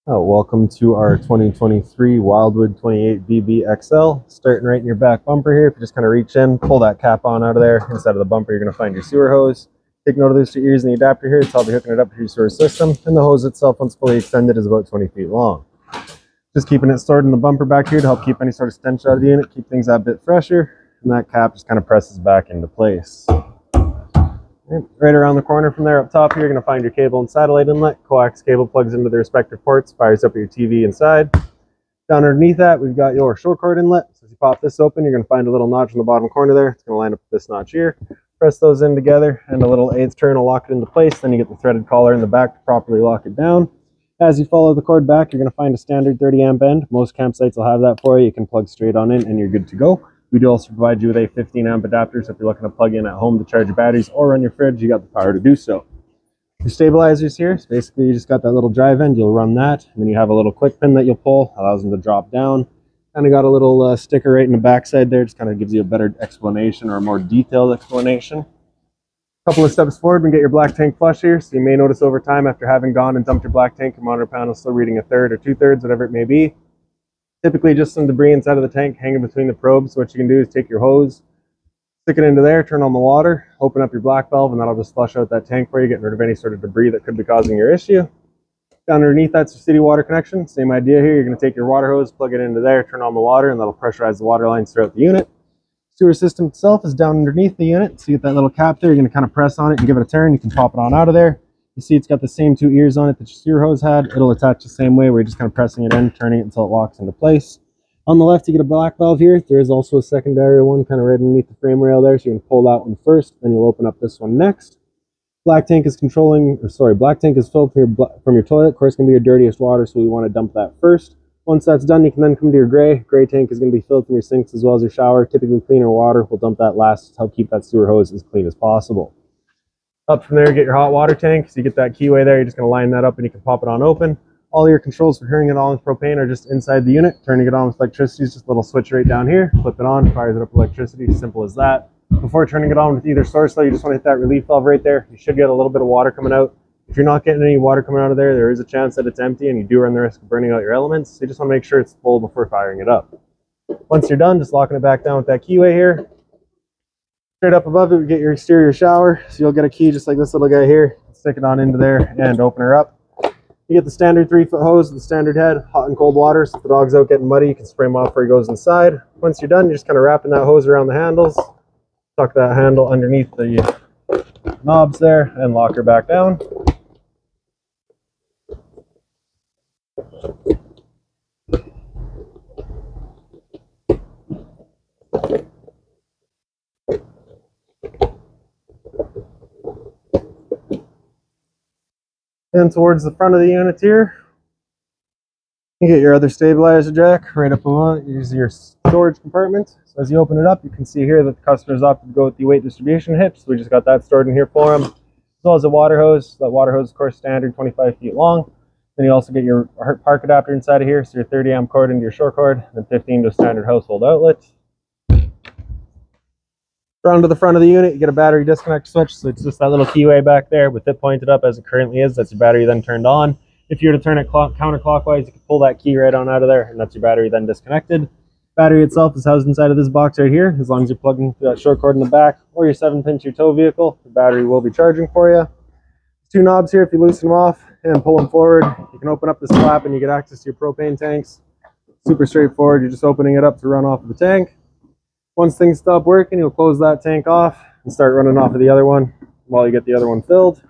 Oh, welcome to our 2023 Wildwood 28 BB Starting right in your back bumper here. If you just kind of reach in, pull that cap on out of there. Inside of the bumper, you're going to find your sewer hose. Take note of those two ears and the adapter here. It's all be hooking it up to your sewer system. And the hose itself, once fully extended, is about 20 feet long. Just keeping it stored in the bumper back here to help keep any sort of stench out of the unit, keep things a bit fresher. And that cap just kind of presses back into place. Right around the corner from there up top here, you're going to find your cable and satellite inlet. Coax cable plugs into the respective ports, fires up your TV inside. Down underneath that, we've got your short cord inlet. So if you pop this open, you're going to find a little notch in the bottom corner there. It's going to line up with this notch here. Press those in together, and a little 1/8 turn will lock it into place. Then you get the threaded collar in the back to properly lock it down. As you follow the cord back, you're going to find a standard 30 amp end. Most campsites will have that for you. You can plug straight on in, and you're good to go. We do also provide you with a 15 amp adapter, so if you're looking to plug in at home to charge your batteries or run your fridge, you got the power to do so. Your stabilizers here, so basically you just got that little drive end, you'll run that, and then you have a little quick pin that you'll pull, allows them to drop down. Kind of got a little sticker right in the back side there, just kind of gives you a better explanation or a more detailed explanation. A couple of steps forward and get your black tank flush here, so you may notice over time after having gone and dumped your black tank, your monitor panel is still reading 1/3 or 2/3, whatever it may be. Typically just some debris inside of the tank hanging between the probes. So what you can do is take your hose, stick it into there, turn on the water, open up your black valve, and that'll just flush out that tank for you, getting rid of any sort of debris that could be causing your issue. Down underneath, that's your city water connection. Same idea here. You're going to take your water hose, plug it into there, turn on the water, and that'll pressurize the water lines throughout the unit. Sewer system itself is down underneath the unit. So you get that little cap there. You're going to kind of press on it and give it a turn. You can pop it on out of there. You see it's got the same two ears on it that your sewer hose had. It'll attach the same way where you're just kind of pressing it in, turning it until it locks into place. On the left, you get a black valve here. There is also a secondary one kind of right underneath the frame rail there. So you can pull that one first, then you'll open up this one next. Black tank is black tank is filled from your toilet. Of course, it's going to be your dirtiest water, so we want to dump that first. Once that's done, you can then come to your gray. Gray tank is going to be filled from your sinks as well as your shower. Typically cleaner water. We'll dump that last to help keep that sewer hose as clean as possible. Up from there, you get your hot water tank. So you get that keyway there. You're just going to line that up and you can pop it on open. All your controls for turning it on with propane are just inside the unit. Turning it on with electricity is just a little switch right down here. Flip it on, fires it up with electricity. Simple as that. Before turning it on with either source though, you just want to hit that relief valve right there. You should get a little bit of water coming out. If you're not getting any water coming out of there, there is a chance that it's empty and you do run the risk of burning out your elements. So you just want to make sure it's full before firing it up. Once you're done, just locking it back down with that keyway here. Straight up above it, we get your exterior shower. So you'll get a key just like this little guy here. Stick it on into there and open her up. You get the standard 3-foot hose with the standard head, hot and cold water. So if the dog's out getting muddy, you can spray him off where he goes inside. Once you're done, you're just kind of wrapping that hose around the handles. Tuck that handle underneath the knobs there and lock her back down. And towards the front of the unit here, you get your other stabilizer jack right up above. Use your storage compartment. So as you open it up, you can see here that the customer's opted to go with the weight distribution hitch. So we just got that stored in here for them, as well as a water hose. That water hose, of course, standard 25 feet long. Then you also get your park adapter inside of here, so your 30 amp cord into your short cord, and 15 to a standard household outlet. Around to the front of the unit, you get a battery disconnect switch. So it's just that little keyway back there with it pointed up as it currently is. That's your battery then turned on. If you were to turn it counterclockwise, you can pull that key right on out of there, and that's your battery then disconnected. Battery itself is housed inside of this box right here. As long as you're plugging through that short cord in the back or your 7-pin to your tow vehicle, the battery will be charging for you. Two knobs here. If you loosen them off and pull them forward, you can open up this flap and you get access to your propane tanks. Super straightforward. You're just opening it up to run off of the tank. Once things stop working, you'll close that tank off and start running off of the other one while you get the other one filled.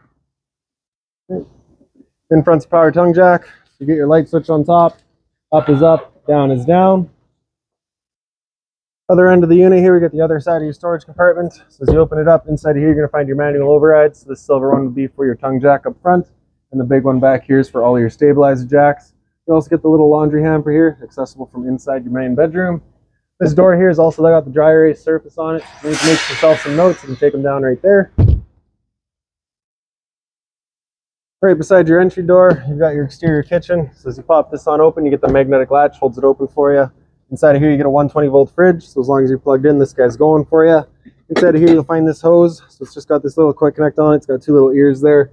In front's power tongue jack. You get your light switch on top. Up is up, down is down. Other end of the unit here, we get the other side of your storage compartment. So as you open it up, inside of here, you're going to find your manual overrides. So the silver one would be for your tongue jack up front, and the big one back here is for all your stabilizer jacks. You also get the little laundry hamper here, accessible from inside your main bedroom. This door here is also got the dry erase surface on it. So you can make yourself some notes. You can take them down right there. Right beside your entry door, you've got your exterior kitchen. So as you pop this on open, you get the magnetic latch, holds it open for you. Inside of here, you get a 120-volt fridge. So as long as you're plugged in, this guy's going for you. Inside of here, you'll find this hose. So it's just got this little quick connect on it. It's got two little ears there.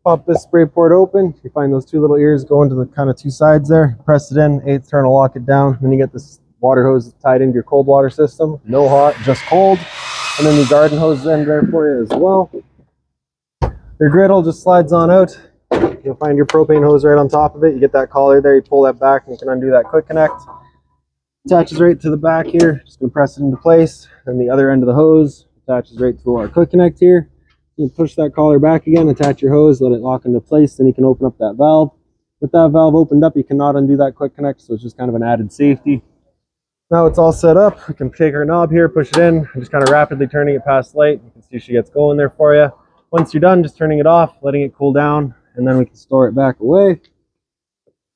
Pop this spray port open. You find those two little ears going to the kind of two sides there. Press it in, 1/8 turn will lock it down. Then you get this water hose tied into your cold water system. No hot, just cold. And then the garden hose end there for you as well. Your griddle just slides on out. You'll find your propane hose right on top of it. You get that collar there, you pull that back, and you can undo that quick connect. Attaches right to the back here. Just gonna press it into place. And the other end of the hose attaches right to our quick connect here. You push that collar back again, attach your hose, let it lock into place, then you can open up that valve. With that valve opened up, you cannot undo that quick connect, so it's just kind of an added safety. Now it's all set up. We can take our knob here, push it in, and just kind of rapidly turning it past light. You can see she gets going there for you. Once you're done, just turning it off, letting it cool down, and then we can store it back away.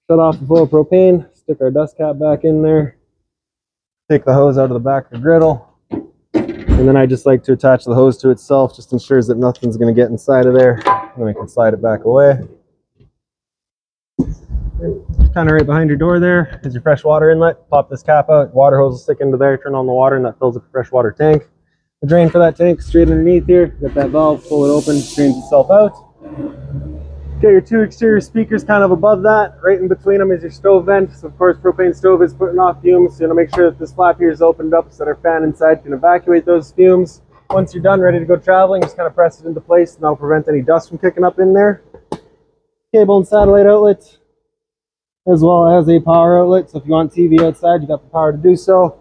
Shut off the flow of propane, stick our dust cap back in there, take the hose out of the back of the griddle. And then I just like to attach the hose to itself, just ensures that nothing's going to get inside of there. And then we can slide it back away. Kind of right behind your door there is your fresh water inlet. Pop this cap out, water hose will stick into there, turn on the water, and that fills up the fresh water tank. The drain for that tank straight underneath here. Get that valve, pull it open, drains itself out. Get your two exterior speakers kind of above that. Right in between them is your stove vent. So of course, propane stove is putting off fumes. So you want to make sure that this flap here is opened up so that our fan inside can evacuate those fumes. Once you're done, ready to go traveling, just kind of press it into place and that'll prevent any dust from kicking up in there. Cable and satellite outlet, as well as a power outlet. So if you want TV outside, you got the power to do so.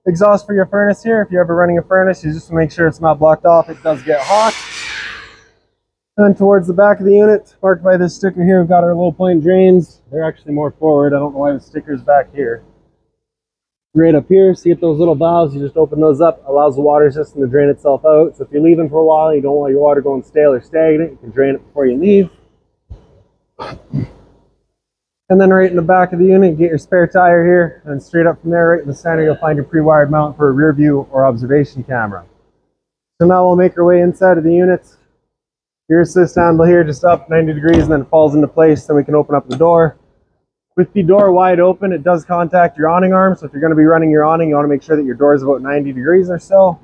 Exhaust for your furnace here. If you're ever running a furnace, you just want to make sure it's not blocked off. It does get hot. And then towards the back of the unit, marked by this sticker here, we've got our low point drains. They're actually more forward. I don't know why the sticker's back here. Right up here, so you get those little valves, you just open those up, allows the water system to drain itself out. So if you're leaving for a while, you don't want your water going stale or stagnant, you can drain it before you leave. And then right in the back of the unit, get your spare tire here, and straight up from there, right in the center, you'll find your pre-wired mount for a rear view or observation camera. So now we'll make our way inside of the unit. Your assist handle here just up 90 degrees and then falls into place, then we can open up the door. With the door wide open, it does contact your awning arm, so if you're going to be running your awning, you want to make sure that your door is about 90 degrees or so.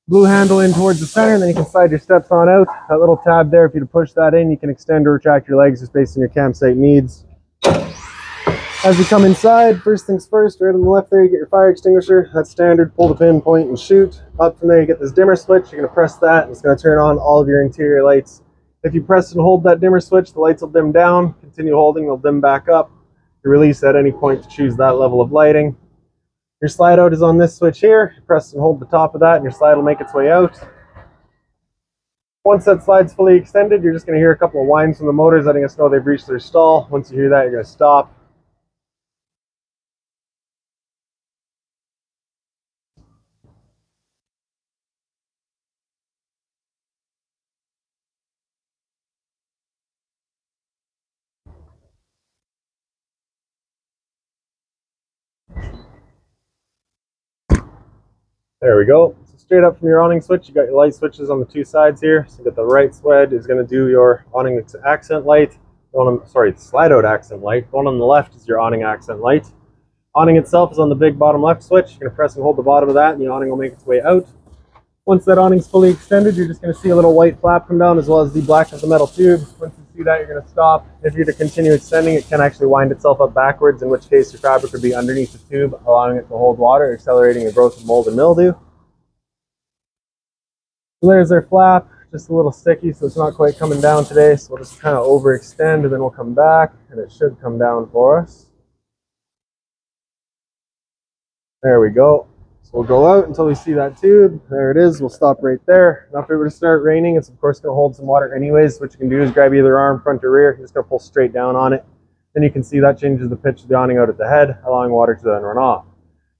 Blue handle in towards the center, and then you can slide your steps on out. That little tab there, if you push that in, you can extend or retract your legs just based on your campsite needs. As you come inside, first things first, right on the left there, you get your fire extinguisher. That's standard, pull the pin, point, and shoot. Up from there, you get this dimmer switch. You're going to press that, and it's going to turn on all of your interior lights. If you press and hold that dimmer switch, the lights will dim down. Continue holding, they'll dim back up. You release at any point to choose that level of lighting. Your slide out is on this switch here. You press and hold the top of that, and your slide will make its way out. Once that slide's fully extended, you're just going to hear a couple of whines from the motors letting us know they've reached their stall. Once you hear that, you're going to stop. There we go. So straight up from your awning switch, you got your light switches on the two sides here. So you got the right swed is going to do your awning accent light. Slide out accent light. The one on the left is your awning accent light. Awning itself is on the big bottom left switch. You're going to press and hold the bottom of that, and the awning will make its way out. Once that awning's fully extended, you're just going to see a little white flap come down, as well as the black of the metal tube. Once you see that, you're going to stop. If you're to continue extending, it can actually wind itself up backwards, in which case your fabric would be underneath the tube, allowing it to hold water, accelerating the growth of mold and mildew. So there's our flap, just a little sticky, so it's not quite coming down today. So we'll just kind of overextend, and then we'll come back, and it should come down for us. There we go. So we'll go out until we see that tube. There it is. We'll stop right there. Now if it were to start raining, it's of course going to hold some water anyways. What you can do is grab either arm, front or rear. You're just going to pull straight down on it. Then you can see that changes the pitch of the awning out at the head, allowing water to then run off.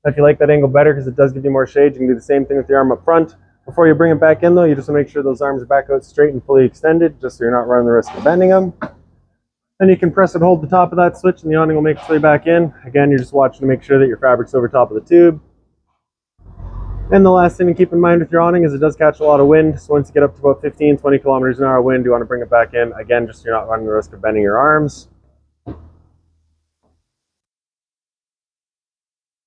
Now if you like that angle better because it does give you more shade, you can do the same thing with the arm up front. Before you bring it back in though, you just want to make sure those arms are back out straight and fully extended, just so you're not running the risk of bending them. Then you can press and hold the top of that switch, and the awning will make its way back in. Again, you're just watching to make sure that your fabric's over top of the tube. And the last thing to keep in mind with your awning is it does catch a lot of wind. So once you get up to about 15, 20 kilometers an hour wind, you want to bring it back in. Again, just so you're not running the risk of bending your arms.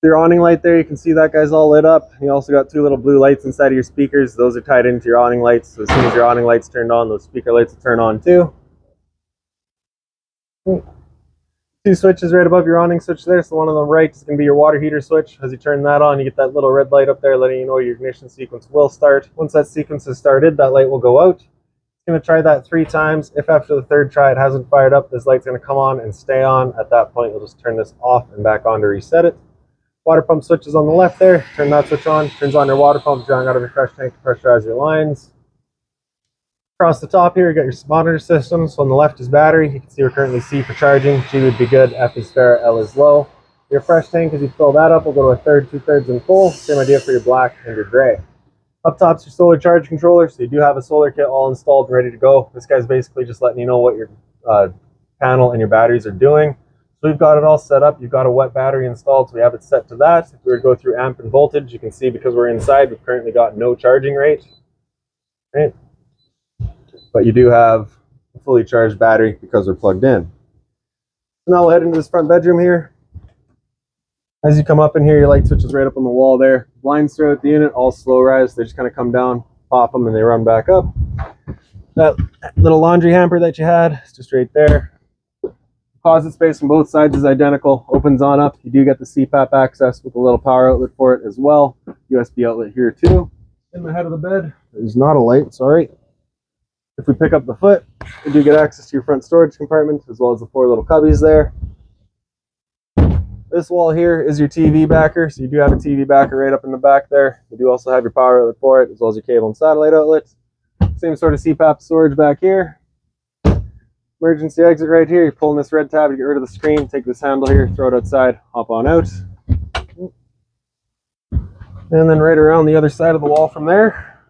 Your awning light there, you can see that guy's all lit up. You also got two little blue lights inside of your speakers. Those are tied into your awning lights. So as soon as your awning lights turned on, those speaker lights will turn on too. Two switches right above your awning switch there. So one on the right is going to be your water heater switch. As you turn that on, you get that little red light up there letting you know your ignition sequence will start. Once that sequence is started, that light will go out. It's going to try that 3 times. If after the 3rd try it hasn't fired up, this light's going to come on and stay on. At that point, you'll just turn this off and back on to reset it. Water pump switch is on the left there. Turn that switch on. Turns on your water pump, drawing out of your fresh tank to pressurize your lines. Across the top here, you got your monitor system. So on the left is battery. You can see we're currently C for charging. G would be good. F is fair. L is low. Your fresh tank, as you fill that up, will go to 1/3, 2/3 in full. Same idea for your black and your gray. Up top's your solar charge controller. So you do have a solar kit all installed and ready to go. This guy's basically just letting you know what your panel and your batteries are doing. So we've got it all set up. You've got a wet battery installed, so we have it set to that. If we were to go through amp and voltage, you can see because we're inside, we've currently got no charging rate. Right? But you do have a fully charged battery because we're plugged in. So now we'll head into this front bedroom here. As you come up in here, your light switch is right up on the wall there. Blinds throughout the unit, all slow rise. They just kind of come down, pop them, and they run back up. That little laundry hamper that you had is just right there. Closet space on both sides is identical. Opens on up. You do get the CPAP access with a little power outlet for it as well. USB outlet here too. In the head of the bed, there's not a light, sorry. If we pick up the foot, you do get access to your front storage compartment as well as the 4 little cubbies there. This wall here is your TV backer, so you do have a TV backer right up in the back there. You do also have your power outlet for it as well as your cable and satellite outlets. Same sort of CPAP storage back here. Emergency exit right here. You're pulling this red tab to get rid of the screen. Take this handle here, throw it outside, hop on out. And then right around the other side of the wall from there,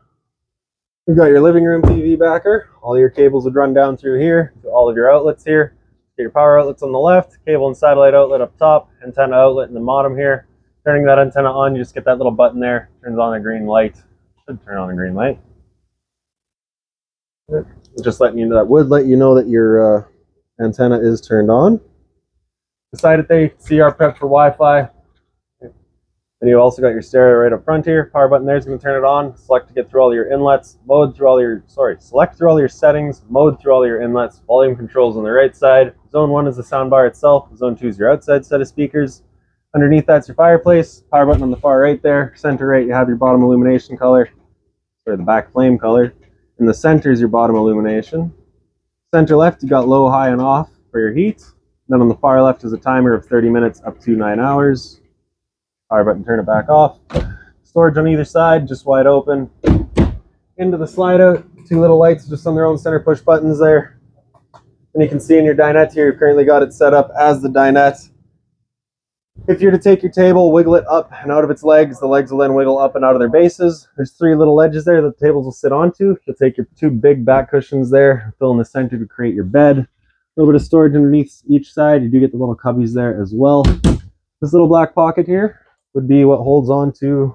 we've got your living room TV backer. All your cables would run down through here to all of your outlets here. Get your power outlets on the left, cable and satellite outlet up top, antenna outlet in the bottom here. Turning that antenna on, you just get that little button there, turns on a green light. Should turn on a green light. Just letting you know, that would let you know that your antenna is turned on. Beside it there, you can see our prep for Wi-Fi. Then you also got your stereo right up front here. Power button there is going to turn it on. Select to get through all your inlets. Select through all your settings. Mode through all your inlets. Volume controls on the right side. Zone 1 is the soundbar itself. Zone 2 is your outside set of speakers. Underneath that's your fireplace. Power button on the far right there. Center right, you have your bottom illumination color. Or the back flame color. In the center is your bottom illumination. Center left, you got low, high, and off for your heat. Then on the far left is a timer of 30 minutes up to 9 hours. Power button, turn it back off. Storage on either side, just wide open. Into the slide out, 2 little lights just on their own center push buttons there. And you can see in your dinette here, you've currently got it set up as the dinette. If you're to take your table, wiggle it up and out of its legs, the legs will then wiggle up and out of their bases. There's 3 little ledges there that the tables will sit onto. You'll take your 2 big back cushions there, fill in the center to create your bed. A little bit of storage underneath each side. You do get the little cubbies there as well. This little black pocket here would be what holds on to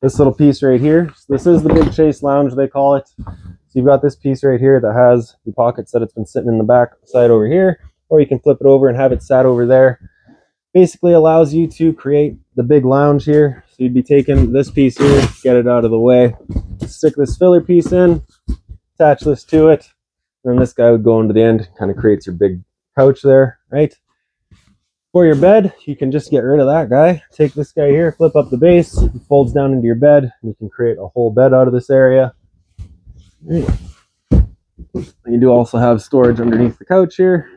this little piece right here. So this is the Big Chase Lounge, they call it. So you've got this piece right here that has the pockets that it's been sitting in the back side over here, or you can flip it over and have it sat over there. Basically allows you to create the big lounge here. So you'd be taking this piece here, get it out of the way, stick this filler piece in, attach this to it, and then this guy would go into the end, kind of creates your big couch there, right? For your bed, you can just get rid of that guy. Take this guy here, flip up the base, it folds down into your bed, and you can create a whole bed out of this area. And you do also have storage underneath the couch here.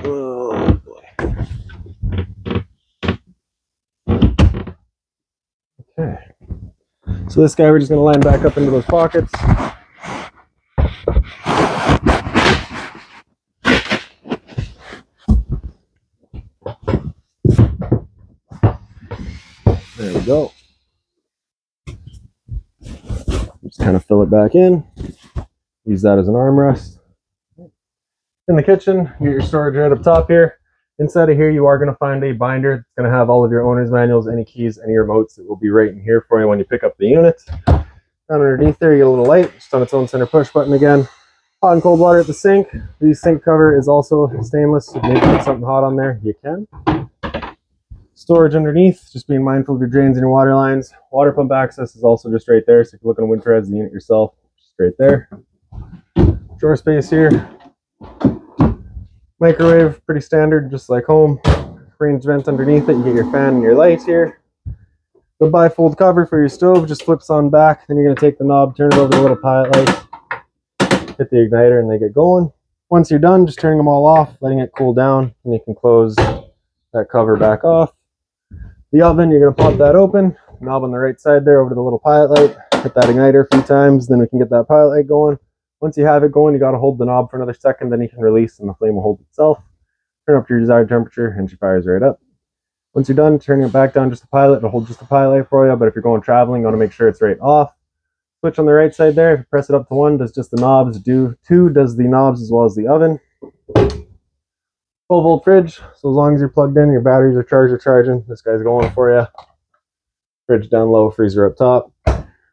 Oh boy. Okay. So this guy we're just going to line back up into those pockets. There we go. Just kind of fill it back in. Use that as an armrest. In the kitchen, you get your storage right up top here. Inside of here, you are going to find a binder. It's going to have all of your owner's manuals, any keys, any remotes. It will be right in here for you when you pick up the unit. Down underneath there, you get a little light, just on its own center push button again. Hot and cold water at the sink. The sink cover is also stainless. So if you put something hot on there, you can. Storage underneath, just being mindful of your drains and your water lines. Water pump access is also just right there, so if you're looking to winterize the unit yourself, just right there. Drawer space here. Microwave, pretty standard, just like home. Range vent underneath it. You get your fan and your light here. The bifold cover for your stove just flips on back. Then you're going to take the knob, turn it over the little pilot lights, hit the igniter, and they get going. Once you're done, just turning them all off, letting it cool down, and you can close that cover back off. The oven, you're going to pop that open, knob on the right side there over to the little pilot light, hit that igniter a few times, then we can get that pilot light going. Once you have it going, you got to hold the knob for another second, then you can release and the flame will hold itself. Turn up to your desired temperature and she fires right up. Once you're done, turning it back down just the pilot, it'll hold just the pilot light for you, but if you're going traveling, you want to make sure it's right off. Switch on the right side there, if you press it up to 1, does just the knobs, 2 does the knobs as well as the oven. 12-volt fridge, so as long as you're plugged in, your batteries are charged or charging, this guy's going for you. Fridge down low, freezer up top.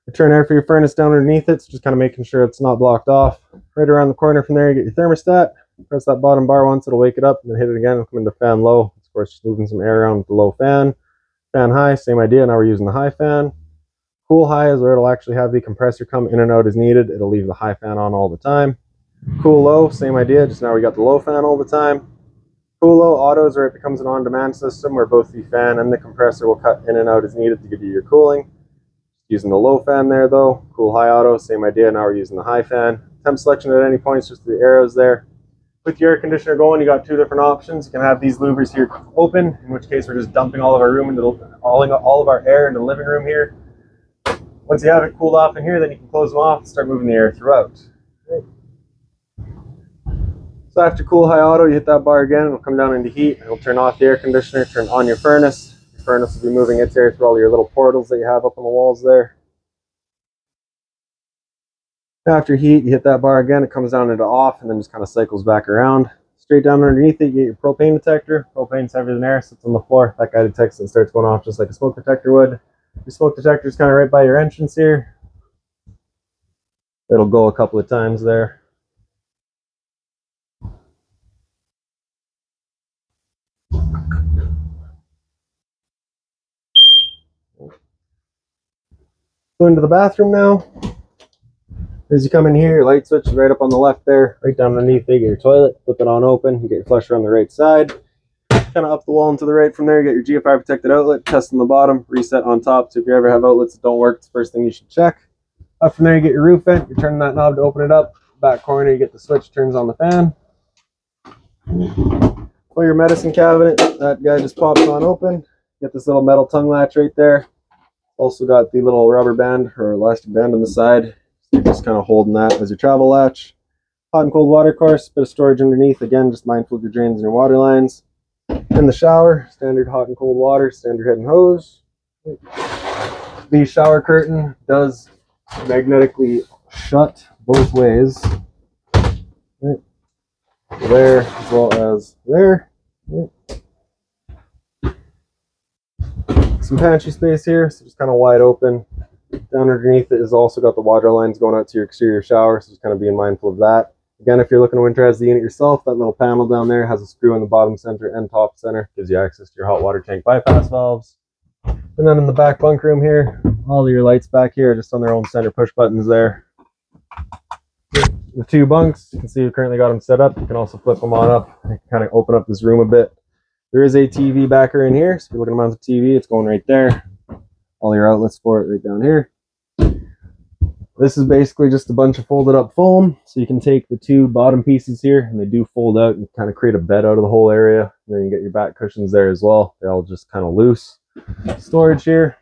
Return air for your furnace down underneath it, so just kind of making sure it's not blocked off. Right around the corner from there, you get your thermostat. Press that bottom bar once, it'll wake it up, and then hit it again, it'll come into fan low. Of course, just moving some air around with the low fan. Fan high, same idea, now we're using the high fan. Cool high is where it'll actually have the compressor come in and out as needed. It'll leave the high fan on all the time. Cool low, same idea, just now we got the low fan all the time. Cool low auto is where it becomes an on-demand system where both the fan and the compressor will cut in and out as needed to give you your cooling. Using the low fan there though. Cool high auto, same idea, now we're using the high fan. Temp selection at any point, just the arrows there. With your air conditioner going, you got 2 different options. You can have these louvers here open, in which case we're just dumping all of our room into all of our air into the living room here. Once you have it cooled off in here, then you can close them off and start moving the air throughout. Okay. So after cool high auto, you hit that bar again, it'll come down into heat. It'll turn off the air conditioner, turn on your furnace. Your furnace will be moving its air through all your little portals that you have up on the walls there. After heat, you hit that bar again, it comes down into off and then just kind of cycles back around. Straight down underneath it, you get your propane detector. Propane's heavier than air, sits on the floor. That guy detects it and starts going off just like a smoke detector would. Your smoke detector is kind of right by your entrance here. It'll go a couple of times there. Go into the bathroom now. As you come in here, your light switch is right up on the left there. Right down underneath there, you get your toilet. Flip it on open. You get your flusher on the right side. Kind of up the wall and to the right from there, you get your GFI protected outlet. Test on the bottom, reset on top. So if you ever have outlets that don't work, it's the first thing you should check. Up from there, you get your roof vent. You're turning that knob to open it up. Back corner, you get the switch, turns on the fan. For your medicine cabinet, that guy just pops on open. Get this little metal tongue latch right there. Also got the little rubber band or elastic band on the side. So you're just kind of holding that as your travel latch. Hot and cold water course, bit of storage underneath. Again, just mindful of your drains and your water lines. In the shower, standard hot and cold water, standard head and hose. The shower curtain does magnetically shut both ways. There as well as there. Some pantry space here, so just kind of wide open. Down underneath it is also got the water lines going out to your exterior shower, so just kind of being mindful of that. Again, if you're looking to winterize the unit yourself, that little panel down there has a screw in the bottom center and top center. Gives you access to your hot water tank bypass valves. And then in the back bunk room here, all of your lights back here are just on their own center push buttons there. The 2 bunks, you can see you currently got them set up. You can also flip them on up and kind of open up this room a bit. There is a TV backer in here, so if you're looking to mount the TV, it's going right there. All your outlets for it right down here. This is basically just a bunch of folded up foam, so you can take the 2 bottom pieces here, and they do fold out and kind of create a bed out of the whole area. And then you get your back cushions there as well. They're all just kind of loose. Storage here.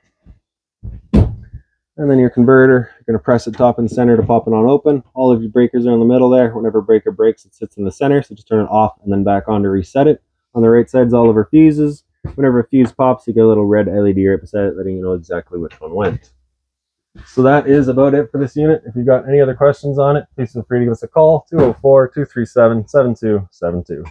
And then your converter, you're going to press it top and center to pop it on open. All of your breakers are in the middle there. Whenever a breaker breaks, it sits in the center, so just turn it off and then back on to reset it. On the right side is all of our fuses. Whenever a fuse pops, you get a little red LED right beside it, letting you know exactly which one went. So that is about it for this unit. If you've got any other questions on it, please feel free to give us a call, 204-237-7272.